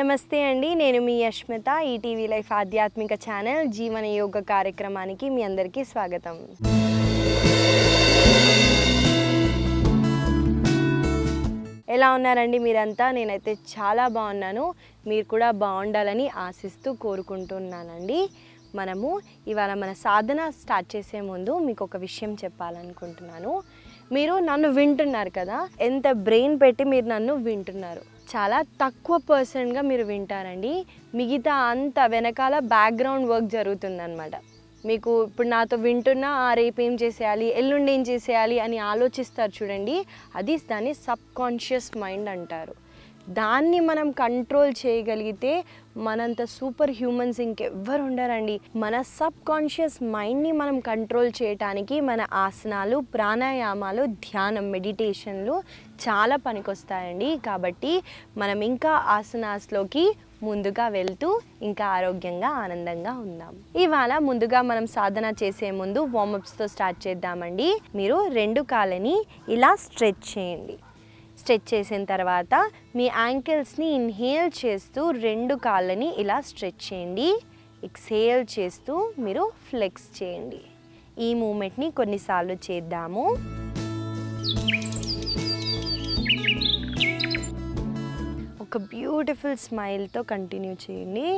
నమస్తే అండి, నేను మీ యష్మిత. ఈటీవీ లైఫ్ ఆధ్యాత్మిక ఛానల్ జీవన యోగ కార్యక్రమానికి మీ అందరికీ స్వాగతం. ఎలా ఉన్నారండి మీరంతా? నేనైతే చాలా బాగున్నాను. మీరు కూడా బాగుండాలని ఆశిస్తూ కోరుకుంటున్నానండి. మనము ఇవాళ మన సాధన స్టార్ట్ చేసే ముందు మీకు ఒక విషయం చెప్పాలనుకుంటున్నాను. మీరు నన్ను వింటున్నారు కదా, ఎంత బ్రెయిన్ పెట్టి మీరు నన్ను వింటున్నారు. చాలా తక్కువ పర్సెంట్గా మీరు వింటారండి. మిగతా అంత వెనకాల బ్యాక్గ్రౌండ్ వర్క్ జరుగుతుందన్నమాట. మీకు ఇప్పుడు నాతో వింటున్నా రేపు ఏం చేసేయాలి, ఎల్లుండి ఏం చేసేయాలి అని ఆలోచిస్తారు చూడండి, అది దాన్ని సబ్ కాన్షియస్ మైండ్ అంటారు. దాన్ని మనం కంట్రోల్ చేయగలిగితే మనంత సూపర్ హ్యూమన్స్ ఇంకెవ్వరు ఉండరండి. మన సబ్ కాన్షియస్ మైండ్ని మనం కంట్రోల్ చేయటానికి మన ఆసనాలు, ప్రాణాయామాలు, ధ్యానం, మెడిటేషన్లు చాలా పనికొస్తాయండి. కాబట్టి మనం ఇంకా ఆసనాస్లోకి ముందుగా వెళ్తూ ఇంకా ఆరోగ్యంగా ఆనందంగా ఉందాం. ఇవాళ ముందుగా మనం సాధన చేసే ముందు వార్మప్స్తో స్టార్ట్ చేద్దామండి. మీరు రెండు కాళ్ళని ఇలా స్ట్రెచ్ చేయండి. స్ట్రెచ్ చేసిన తర్వాత మీ యాంకిల్స్ని ఇన్హేల్ చేస్తూ రెండు కాళ్ళని ఇలా స్ట్రెచ్ చేయండి. ఎక్స్హేల్ చేస్తూ మీరు ఫ్లెక్స్ చేయండి. ఈ మూమెంట్ని కొన్నిసార్లు చేద్దాము. ఒక బ్యూటిఫుల్ స్మైల్తో కంటిన్యూ చేయండి.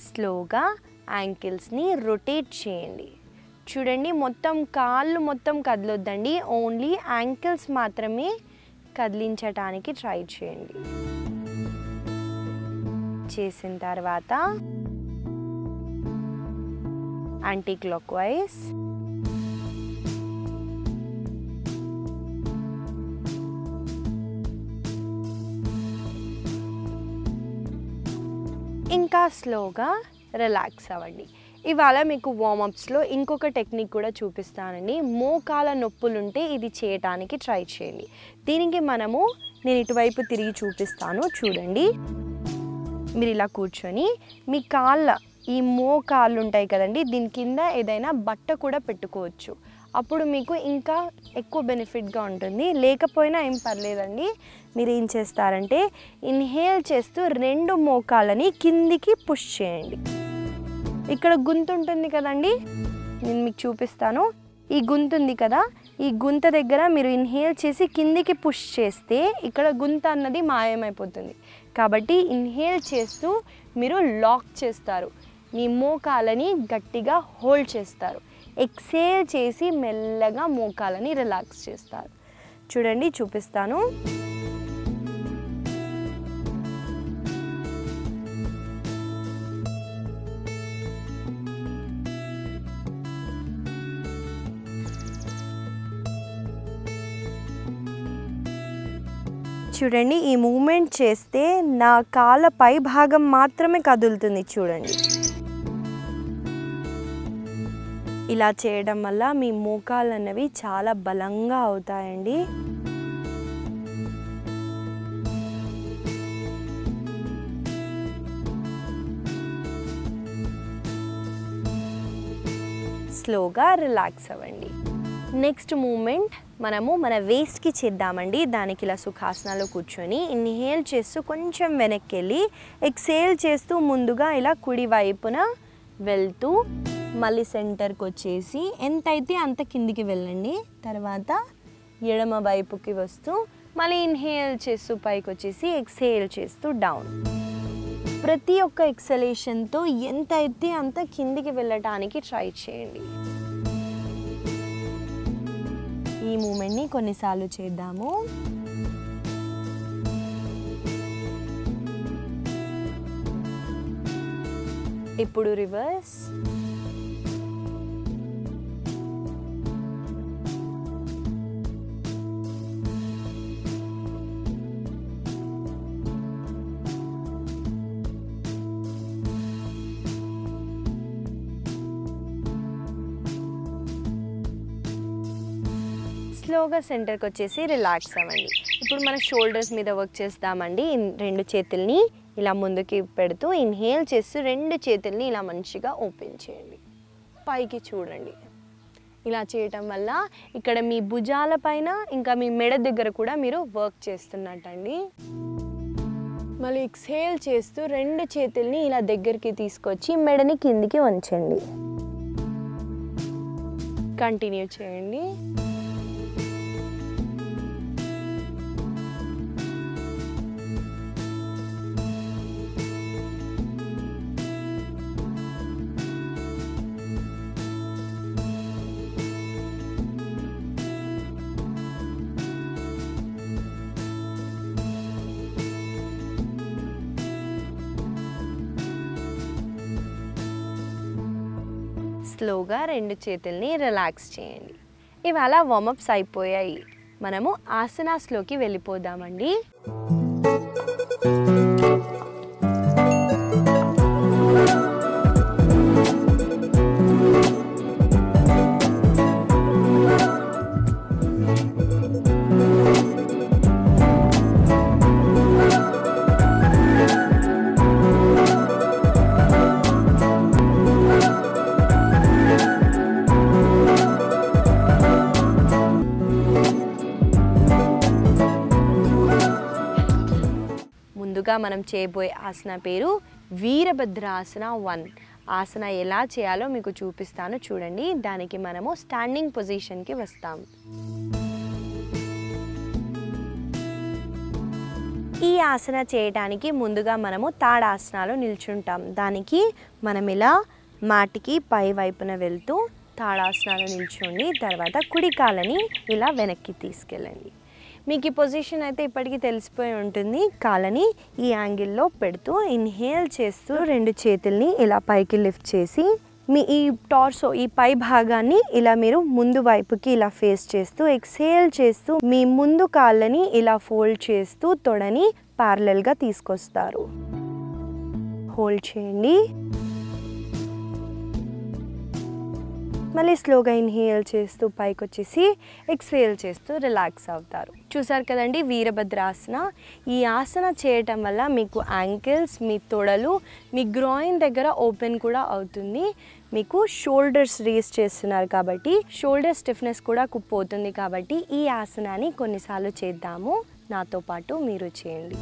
స్లోగా యాంకిల్స్ని రొటేట్ చేయండి. చూడండి, మొత్తం కాళ్ళు మొత్తం కదలొద్దండి, ఓన్లీ యాంకిల్స్ మాత్రమే కదిలించటానికి ట్రై చేయండి. చేసిన తర్వాత యాంటీ క్లాక్ వైజ్, ఇంకా స్లోగా రిలాక్స్ అవ్వండి. ఇవాళ మీకు వార్మప్స్లో ఇంకొక టెక్నిక్ కూడా చూపిస్తానండి. మోకాల నొప్పులుంటే ఇది చేయటానికి ట్రై చేయండి. దీనికి నేను ఇటువైపు తిరిగి చూపిస్తాను చూడండి. మీరు ఇలా కూర్చొని మీ ఈ మోకాళ్ళు ఉంటాయి కదండి, దీని కింద ఏదైనా బట్ట కూడా పెట్టుకోవచ్చు. అప్పుడు మీకు ఇంకా ఎక్కువ బెనిఫిట్గా ఉంటుంది. లేకపోయినా ఏం పర్లేదండి. మీరు ఏం చేస్తారంటే ఇన్హేల్ చేస్తూ రెండు మోకాళ్ళని కిందికి పుష్ చేయండి. ఇక్కడ గుంత ఉంటుంది కదండి, నేను మీకు చూపిస్తాను. ఈ గుంత ఉంది కదా, ఈ గుంత దగ్గర మీరు ఇన్హేల్ చేసి కిందికి పుష్ చేస్తే ఇక్కడ గుంత అన్నది మాయమైపోతుంది. కాబట్టి ఇన్హేల్ చేస్తూ మీరు లాక్ చేస్తారు, మీ మోకాలని గట్టిగా హోల్డ్ చేస్తారు. ఎక్స్హేల్ చేసి మెల్లగా మోకాలని రిలాక్స్ చేస్తారు. చూడండి, చూపిస్తాను. చూడండి, ఈ మూమెంట్ చేస్తే నా కాళ్ళ పై భాగం మాత్రమే కదులుతుంది. చూడండి, ఇలా చేయడం వల్ల మీ మోకాళ్ళు అన్నవి చాలా బలంగా అవుతాయండి. స్లోగా రిలాక్స్ అవ్వండి. నెక్స్ట్ మూమెంట్ మన వేస్ట్కి చేద్దామండి. దానికి ఇలా సుఖాసనాలు కూర్చొని ఇన్హేల్ చేస్తూ కొంచెం వెనక్కి వెళ్ళి ఎక్స్హేల్ చేస్తూ ముందుగా ఇలా కుడి వైపున వెళ్తూ మళ్ళీ సెంటర్కి వచ్చేసి ఎంతైతే అంత కిందికి వెళ్ళండి. తర్వాత ఎడమ వైపుకి వస్తూ మళ్ళీ ఇన్హేల్ చేస్తూ పైకి వచ్చేసి ఎక్స్హేల్ చేస్తూ డౌన్. ప్రతి ఒక్క ఎక్సలేషన్తో ఎంతైతే అంత కిందికి వెళ్ళటానికి ట్రై చేయండి. ఈ మూమెంట్ని కొన్నిసార్లు చేద్దాము. ఇప్పుడు రివర్స్. స్లోగా సెంటర్కి వచ్చేసి రిలాక్స్ అవ్వండి. ఇప్పుడు మన షోల్డర్స్ మీద వర్క్ చేస్తామండి. రెండు చేతుల్ని ఇలా ముందుకి పెడుతూ ఇన్హేల్ చేస్తూ రెండు చేతుల్ని ఇలా మంచిగా ఓపెన్ చేయండి. పైకి చూడండి. ఇలా చేయటం వల్ల ఇక్కడ మీ భుజాల పైన ఇంకా మీ మెడ దగ్గర కూడా మీరు వర్క్ చేస్తున్నట్టండి. మళ్ళీ ఎక్స్హేల్ చేస్తూ 2 చేతుల్ని ఇలా దగ్గరికి తీసుకొచ్చి మెడని కిందికి వంచండి. కంటిన్యూ చేయండి. స్లోగా 2 చేతుల్ని రిలాక్స్ చేయండి. ఇవాళ వార్మప్స్ అయిపోయాయి. మనము ఆసనాస్లోకి వెళ్ళిపోదామండి. ముందుగా మనం చేయబోయే ఆసన పేరు వీరభద్రాసన 1. ఆసన ఎలా చేయాలో మీకు చూపిస్తాను చూడండి. దానికి మనము స్టాండింగ్ పొజిషన్కి వస్తాం. ఈ ఆసన చేయడానికి ముందుగా మనము తాడాసనాలు నిల్చుంటాం. దానికి మనం ఇలా మాటికి పై వైపున వెళ్తూ తాడాసనాలు నిల్చోండి. తర్వాత కుడి కాళ్ళని ఇలా వెనక్కి తీసుకెళ్ళండి. మీకు ఈ పొజిషన్ అయితే ఇప్పటికీ తెలిసిపోయి ఉంటుంది. కాళ్ళని ఈ యాంగిల్లో పెడుతూ ఇన్హేల్ చేస్తూ 2 చేతుల్ని ఇలా పైకి లిఫ్ట్ చేసి మీ ఈ టార్సో ఈ పై భాగాన్ని ఇలా మీరు ముందు వైపుకి ఇలా ఫేస్ చేస్తూ ఎక్స్హేల్ చేస్తూ మీ ముందు కాళ్ళని ఇలా ఫోల్డ్ చేస్తూ తొడని ప్యారలల్గా తీసుకొస్తారు. హోల్డ్ చేయండి. మళ్ళీ స్లోగా ఇన్హేల్ చేస్తూ పైకి వచ్చేసి ఎక్స్హేల్ చేస్తూ రిలాక్స్ అవుతారు. చూసారు కదండి వీరభద్రాసన. ఈ ఆసన చేయటం వల్ల మీకు యాంకిల్స్, మీ తొడలు, మీ గ్రాయిన్ దగ్గర ఓపెన్ కూడా అవుతుంది. మీకు షోల్డర్స్ రేస్ చేస్తున్నారు కాబట్టి షోల్డర్ స్టిఫ్నెస్ కూడా పోతుంది. కాబట్టి ఈ ఆసనాన్ని కొన్నిసార్లు చేద్దాము. నాతో పాటు మీరు చేయండి.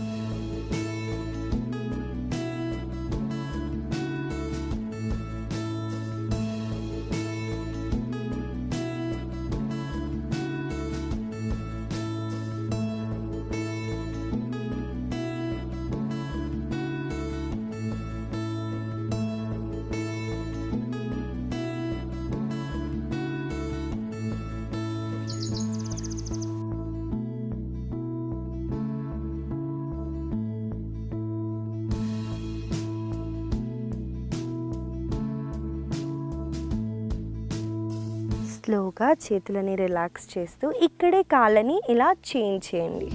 స్లోగా చేతులని రిలాక్స్ చేస్తూ ఇక్కడే కాళ్ళని ఇలా చేంజ్ చేయండి.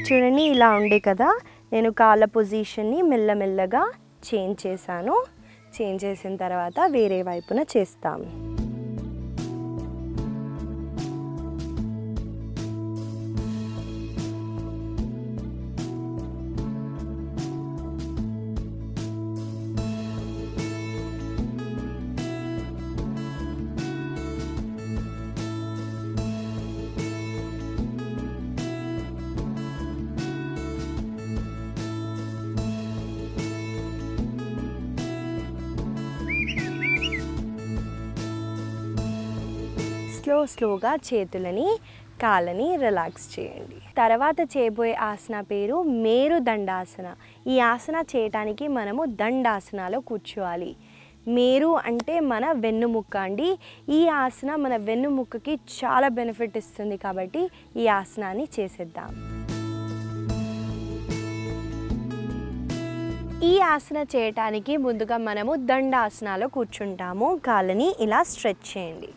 చూడండి ఇలా ఉండే కదా, నేను కాళ్ళ పొజిషన్ని మెల్లమెల్లగా చేంజ్ చేశాను. చేంజ్ చేసిన తర్వాత వేరే వైపున చేస్తాం. స్లోగా చేతులని కాళ్ళని రిలాక్స్ చేయండి. తర్వాత చేయబోయే ఆసన పేరు మేరుదండాసన. ఈ ఆసన చేయటానికి మనము దండాసనాలో కూర్చోవాలి. మేరు అంటే మన వెన్నుముక్క అండి. ఈ ఆసన మన వెన్నుముక్కకి చాలా బెనిఫిట్ ఇస్తుంది కాబట్టి ఈ ఆసనాన్ని చేసేద్దాం. ఈ ఆసన చేయటానికి ముందుగా మనము దండాసనాలో కూర్చుంటాము. కాళ్ళని ఇలా స్ట్రెచ్ చేయండి.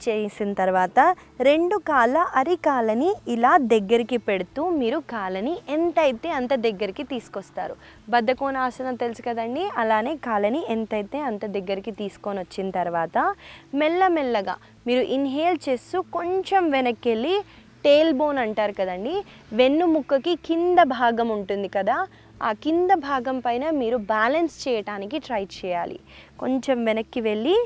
చేసిన తర్వాత 2 కాళ్ళ అరికాళ్ళని ఇలా దగ్గరికి పెడుతూ మీరు కాళ్ళని ఎంతైతే అంత దగ్గరికి తీసుకొస్తారు. బద్ధకోణాసనం తెలుసు కదండి, అలానే కాళ్ళని ఎంతైతే అంత దగ్గరికి తీసుకొని వచ్చిన తర్వాత మెల్లమెల్లగా మీరు ఇన్హేల్ చేస్తూ కొంచెం వెనక్కి వెళ్ళి టేల్ బోన్ అంటారు కదండి, వెన్నుముక్కకి కింద భాగం ఉంటుంది కదా, ఆ కింద భాగం పైన మీరు బ్యాలెన్స్ చేయడానికి ట్రై చేయాలి. కొంచెం వెనక్కి వెళ్ళి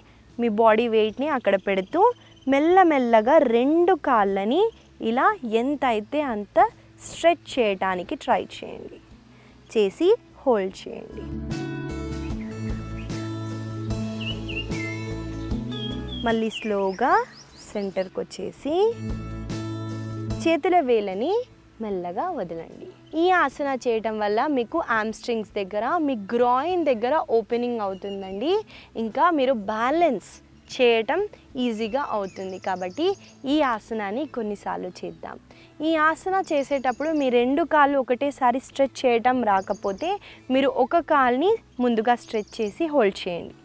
మీ బాడీ వెయిట్ని అక్కడ పెడుతూ మెల్లమెల్లగా 2 కాళ్ళని ఇలా ఎంత అయితే అంత స్ట్రెచ్ చేయడానికి ట్రై చేయండి. చేసి హోల్డ్ చేయండి. మళ్ళీ స్లోగా సెంటర్కి వచ్చేసి చేతుల వేళ్ళని మెల్లగా వదలండి. ఈ ఆసన చేయటం వల్ల మీకు ఆమ్స్ట్రింగ్స్ దగ్గర, మీ గ్రాయిన్ దగ్గర ఓపెనింగ్ అవుతుందండి. ఇంకా మీరు బ్యాలెన్స్ చేయటం ఈజీగా అవుతుంది. కాబట్టి ఈ ఆసనాన్ని కొన్నిసార్లు చేద్దాం. ఈ ఆసన చేసేటప్పుడు మీ 2 కాళ్ళు ఒకటేసారి స్ట్రెచ్ చేయటం రాకపోతే మీరు ఒక కాల్ని ముందుగా స్ట్రెచ్ చేసి హోల్డ్ చేయండి.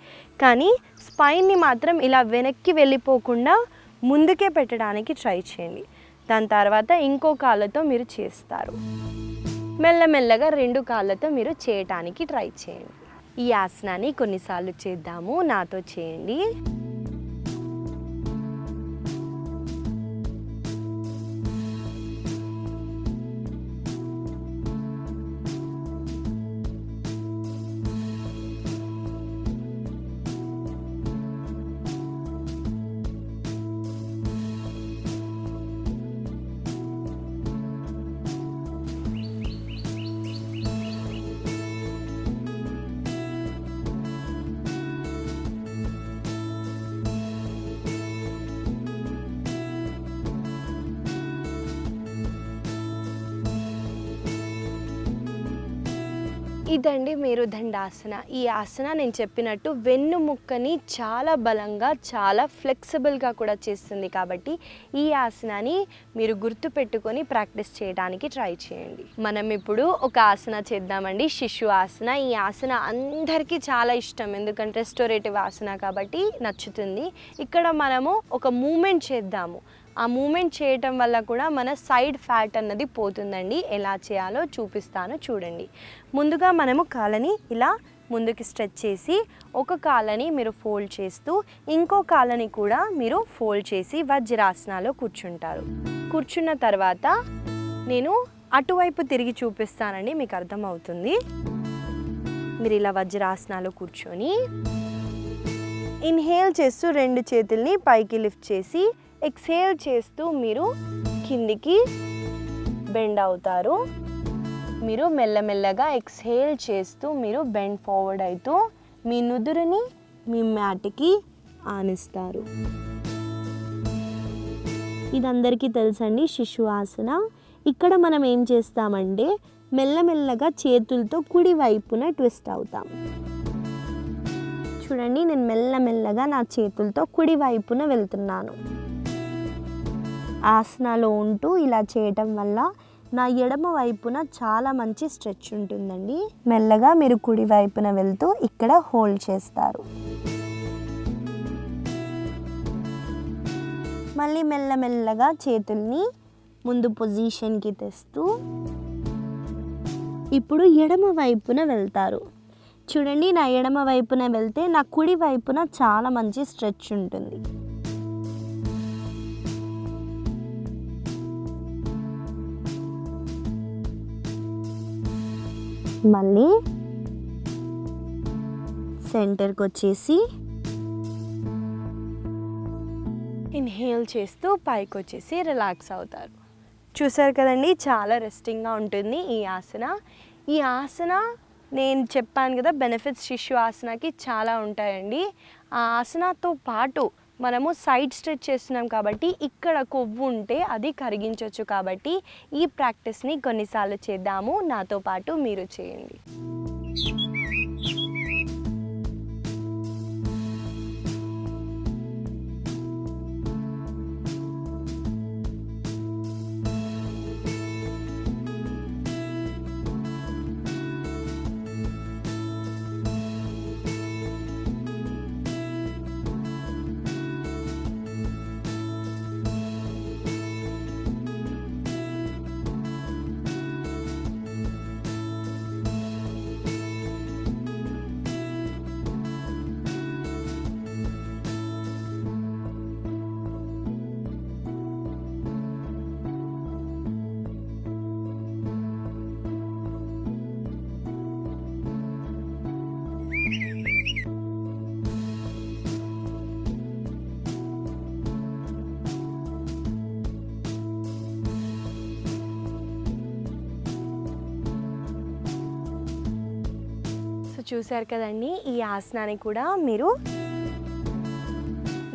కానీ స్పైన్ని మాత్రం ఇలా వెనక్కి వెళ్ళిపోకుండా ముందుకే పెట్టడానికి ట్రై చేయండి. దాని తర్వాత ఇంకో కాళ్ళతో మీరు చేస్తారు. మెల్లమెల్లగా 2 కాళ్ళతో మీరు చేయటానికి ట్రై చేయండి. ఈ ఆసనాన్ని కొన్నిసార్లు చేద్దాము. నాతో చేయండి. ఇదండి మీరు దండాసన. ఈ ఆసన నేను చెప్పినట్టు వెన్నుముక్కని చాలా బలంగా, చాలా ఫ్లెక్సిబుల్గా కూడా చేస్తుంది. కాబట్టి ఈ ఆసనాన్ని మీరు గుర్తుపెట్టుకొని ప్రాక్టీస్ చేయడానికి ట్రై చేయండి. మనం ఇప్పుడు ఒక ఆసన చేద్దామండి, శిశు ఆసన. ఈ ఆసన అందరికీ చాలా ఇష్టం, ఎందుకంటే రెస్టోరేటివ్ ఆసన కాబట్టి నచ్చుతుంది. ఇక్కడ మనము ఒక మూమెంట్ చేద్దాము. ఆ మూమెంట్ చేయటం వల్ల కూడా మన సైడ్ ఫ్యాట్ అన్నది పోతుందండి. ఎలా చేయాలో చూపిస్తాను చూడండి. ముందుగా మనము కాళ్ళని ఇలా ముందుకి స్ట్రెచ్ చేసి ఒక కాళ్ళని మీరు ఫోల్డ్ చేస్తూ ఇంకో కాళ్ళని కూడా మీరు ఫోల్డ్ చేసి వజ్రాసనాలో కూర్చుంటారు. కూర్చున్న తర్వాత నేను అటువైపు తిరిగి చూపిస్తానండి, మీకు అర్థమవుతుంది. మీరు ఇలా వజ్రాసనాలో కూర్చొని ఇన్హేల్ చేస్తూ 2 చేతుల్ని పైకి లిఫ్ట్ చేసి ఎక్స్హేల్ చేస్తూ మీరు కిందికి బెండ్ అవుతారు. మీరు మెల్లమెల్లగా ఎక్స్హేల్ చేస్తూ మీరు బెండ్ ఫార్వర్డ్ అవుతూ మీ నుదురుని మీ మ్యాట్కి ఆనిస్తారు. ఇది అందరికీ తెలుసండి, శిశు ఆసన. ఇక్కడ మనం ఏం చేస్తామంటే మెల్లమెల్లగా చేతులతో కుడి వైపున ట్విస్ట్ అవుతాం. చూడండి, నేను మెల్లమెల్లగా నా చేతులతో కుడి వైపున వెళ్తున్నాను. ఆసనాలో ఉంటూ ఇలా చేయటం వల్ల నా ఎడమ వైపున చాలా మంచి స్ట్రెచ్ ఉంటుందండి. మెల్లగా మీరు కుడి వైపున వెళ్తూ ఇక్కడ హోల్డ్ చేస్తారు. మళ్ళీ మెల్లమెల్లగా చేతుల్ని ముందు పొజిషన్కి తెస్తూ ఇప్పుడు ఎడమ వైపున వెళ్తారు. చూడండి, నా ఎడమ వైపున వెళ్తే నా కుడి వైపున చాలా మంచి స్ట్రెచ్ ఉంటుంది. మళ్ళీ సెంటర్కి వచ్చేసి ఇన్హేల్ చేస్తూ పైకి వచ్చేసి రిలాక్స్ అవుతారు. చూసారు కదండి, చాలా రెస్టింగ్గా ఉంటుంది ఈ ఆసన. ఈ ఆసన నేను చెప్పాను కదా, బెనిఫిట్స్ శిశు ఆసనకి చాలా ఉంటాయండి. ఆ ఆసనతో పాటు మనము సైడ్ స్ట్రెచ్ చేస్తున్నాం కాబట్టి ఇక్కడ కొవ్వు ఉంటే అది కరిగించవచ్చు. కాబట్టి ఈ ప్రాక్టీస్ని కొన్నిసార్లు చేద్దాము. నాతో పాటు మీరు చేయండి. చూసారు కదండి, ఈ ఆసనాన్ని కూడా మీరు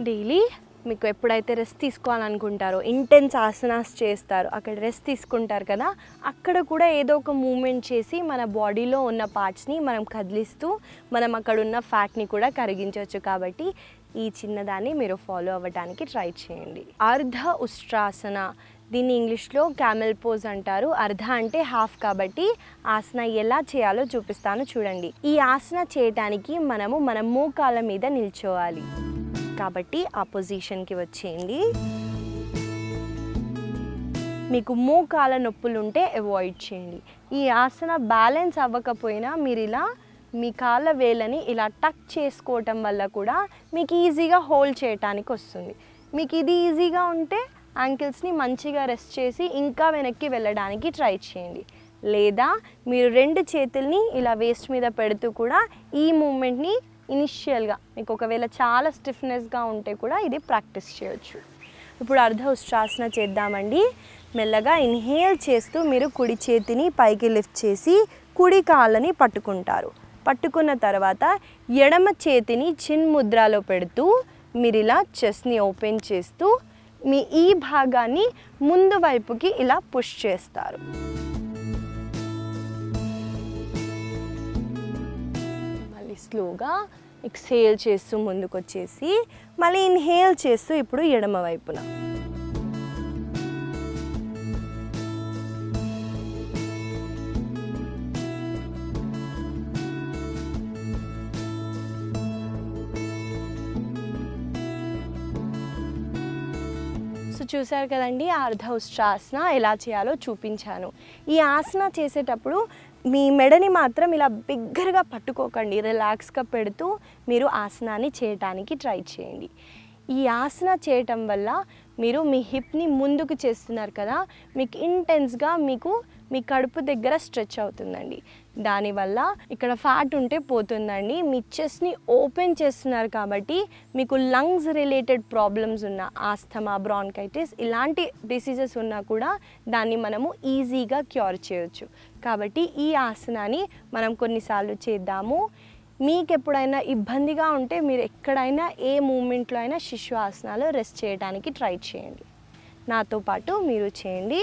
డైలీ మీకు ఎప్పుడైతే రెస్ట్ తీసుకోవాలనుకుంటారో, ఇంటెన్స్ ఆసనాస్ చేస్తారు, అక్కడ రెస్ట్ తీసుకుంటారు కదా, అక్కడ కూడా ఏదో ఒక మూమెంట్ చేసి మన బాడీలో ఉన్న పార్ట్స్ని మనం కదిలిస్తూ మనం అక్కడ ఉన్న ఫ్యాట్ని కూడా కరిగించవచ్చు. కాబట్టి ఈ చిన్నదాన్ని మీరు ఫాలో అవ్వడానికి ట్రై చేయండి. అర్ధ ఉష్ట్రాసన, దీన్ని ఇంగ్లీష్లో క్యామెల్ పోజ్ అంటారు. అర్ధ అంటే హాఫ్ కాబట్టి ఆసన ఎలా చేయాలో చూపిస్తాను చూడండి. ఈ ఆసన చేయటానికి మనము మన మోకాళ్ళ మీద నిల్చోవాలి. కాబట్టి ఆ పొజిషన్కి వచ్చేయండి. మీకు మోకాళ్ళ నొప్పులు ఉంటే అవాయిడ్ చేయండి. ఈ ఆసన బ్యాలెన్స్ అవ్వకపోయినా మీరు ఇలా మీ కాళ్ళ వేళ్ళని ఇలా టక్ చేసుకోవటం వల్ల కూడా మీకు ఈజీగా హోల్డ్ చేయటానికి వస్తుంది. మీకు ఇది ఈజీగా ఉంటే యాంకిల్స్ని మంచిగా రెస్ట్ చేసి ఇంకా వెనక్కి వెళ్ళడానికి ట్రై చేయండి. లేదా మీరు 2 చేతుల్ని ఇలా వేస్ట్ మీద పెడుతూ కూడా ఈ మూమెంట్ని ఇనిషియల్గా మీకు ఒకవేళ చాలా స్టిఫ్నెస్గా ఉంటే కూడా ఇది ప్రాక్టీస్ చేయొచ్చు. ఇప్పుడు అర్ధ ఉష్ట్రాసన చేద్దామండి. మెల్లగా ఇన్హేల్ చేస్తూ మీరు కుడి చేతిని పైకి లిఫ్ట్ చేసి కుడి కాళ్ళని పట్టుకుంటారు. పట్టుకున్న తర్వాత ఎడమ చేతిని చిన్ ముద్రలో పెడుతూ మీరు ఇలా చెస్ట్ని ఓపెన్ చేస్తూ మీ ఈ భాగాన్ని ముందు వైపుకి ఇలా పుష్ చేస్తారు. మళ్ళీ స్లోగా ఎక్స్హేల్ చేస్తూ ముందుకు వచ్చేసి మళ్ళీ ఇన్హేల్ చేస్తూ ఇప్పుడు ఎడమ వైపున. సో చూసారు కదండి, అర్ధ ఉష్ట్రాసన ఎలా చేయాలో చూపించాను. ఈ ఆసన చేసేటప్పుడు మీ మెడని మాత్రం ఇలా బిగ్గరగా పట్టుకోకండి, రిలాక్స్గా పెడుతూ మీరు ఆసనాన్ని చేయటానికి ట్రై చేయండి. ఈ ఆసన చేయటం వల్ల మీరు మీ హిప్ని ముందుకు చేస్తున్నారు కదా, మీకు ఇంటెన్స్గా మీ కడుపు దగ్గర స్ట్రెచ్ అవుతుందండి. దానివల్ల ఇక్కడ ఫ్యాట్ ఉంటే పోతుందండి. మీ చెస్ట్ని ఓపెన్ చేస్తున్నారు కాబట్టి మీకు లంగ్స్ రిలేటెడ్ ప్రాబ్లమ్స్ ఉన్న ఆస్థమా, బ్రాంకైటిస్ ఇలాంటి డిసీజెస్ ఉన్నా కూడా దాన్ని మనము ఈజీగా క్యూర్ చేయొచ్చు. కాబట్టి ఈ ఆసనాన్ని మనం కొన్నిసార్లు చేద్దాము. మీకు ఎప్పుడైనా ఇబ్బందిగా ఉంటే మీరు ఎక్కడైనా ఏ మూమెంట్లో అయినా శిశు ఆసనాలు రెస్ట్ చేయడానికి ట్రై చేయండి. నాతో పాటు మీరు చేయండి.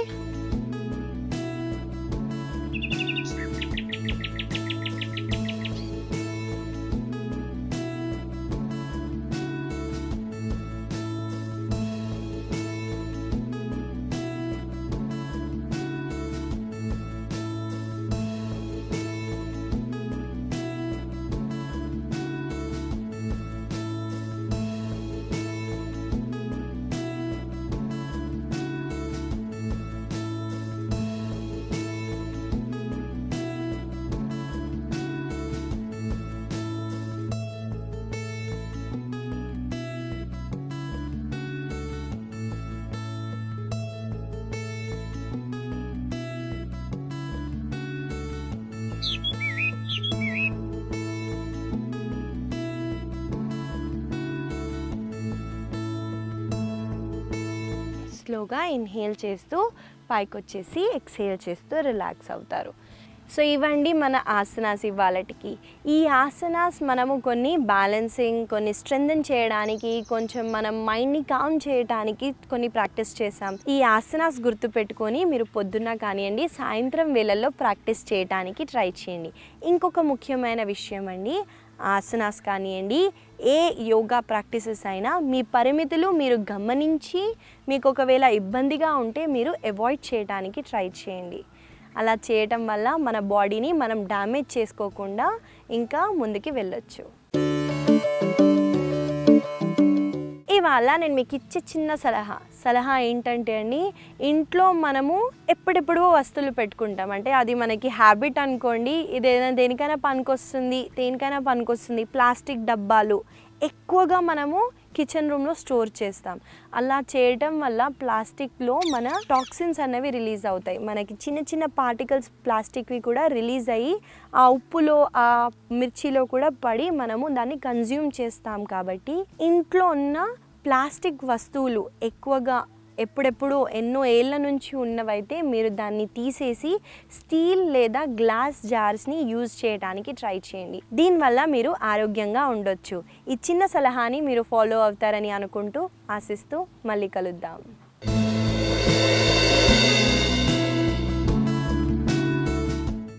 స్లోగా ఇన్హేల్ చేస్తూ పైకి వచ్చేసి ఎక్స్హేల్ చేస్తూ రిలాక్స్ అవుతారు. సో ఇవండి మన ఆసనాస్ ఇవాళటికి. ఈ ఆసనాస్ మనము కొన్ని బ్యాలెన్సింగ్, కొన్ని స్ట్రెంథెన్ చేయడానికి, కొంచెం మనం మైండ్ని కామ్ చేయడానికి కొన్ని ప్రాక్టీస్ చేసాం. ఈ ఆసనాస్ గుర్తుపెట్టుకొని మీరు పొద్దున్న కానివ్వండి, సాయంత్రం వేళల్లో ప్రాక్టీస్ చేయడానికి ట్రై చేయండి. ఇంకొక ముఖ్యమైన విషయం అండి, ఆసనాస్ కానివ్వండి, ఏ యోగా ప్రాక్టీసెస్ అయినా మీ పరిమితులు మీరు గమనించి మీకు ఒకవేళ ఇబ్బందిగా ఉంటే మీరు అవాయిడ్ చేయడానికి ట్రై చేయండి. అలా చేయటం వల్ల మన బాడీని మనం డ్యామేజ్ చేసుకోకుండా ఇంకా ముందుకి వెళ్ళొచ్చు. ఇవాళ నేను మీకు ఇచ్చే చిన్న సలహా ఏంటంటే అండి, ఇంట్లో మనము ఎప్పుడెప్పుడో వస్తువులు పెట్టుకుంటాం. అంటే అది మనకి హ్యాబిట్ అనుకోండి, ఇదేదైనా దేనికైనా పనికొస్తుంది. ప్లాస్టిక్ డబ్బాలు ఎక్కువగా మనము కిచెన్ రూమ్లో స్టోర్ చేస్తాం. అలా చేయటం వల్ల ప్లాస్టిక్లో మన టాక్సిన్స్ అనేవి రిలీజ్ అవుతాయి. మనకి చిన్న చిన్న పార్టికల్స్ ప్లాస్టిక్వి కూడా రిలీజ్ అయ్యి ఆ ఉప్పులో, ఆ మిర్చిలో కూడా పడి మనము దాన్ని కన్జ్యూమ్ చేస్తాం. కాబట్టి ఇంట్లో ఉన్న ప్లాస్టిక్ వస్తువులు ఎక్కువగా ఎప్పుడెప్పుడు ఎన్నో ఏళ్ళ నుంచి ఉన్నవైతే మీరు దాన్ని తీసేసి స్టీల్ లేదా గ్లాస్ జార్స్ని యూజ్ చేయడానికి ట్రై చేయండి. దీనివల్ల మీరు ఆరోగ్యంగా ఉండొచ్చు. ఈ చిన్న సలహాని మీరు ఫాలో అవుతారని అనుకుంటూ ఆశిస్తూ మళ్ళీ కలుద్దాం.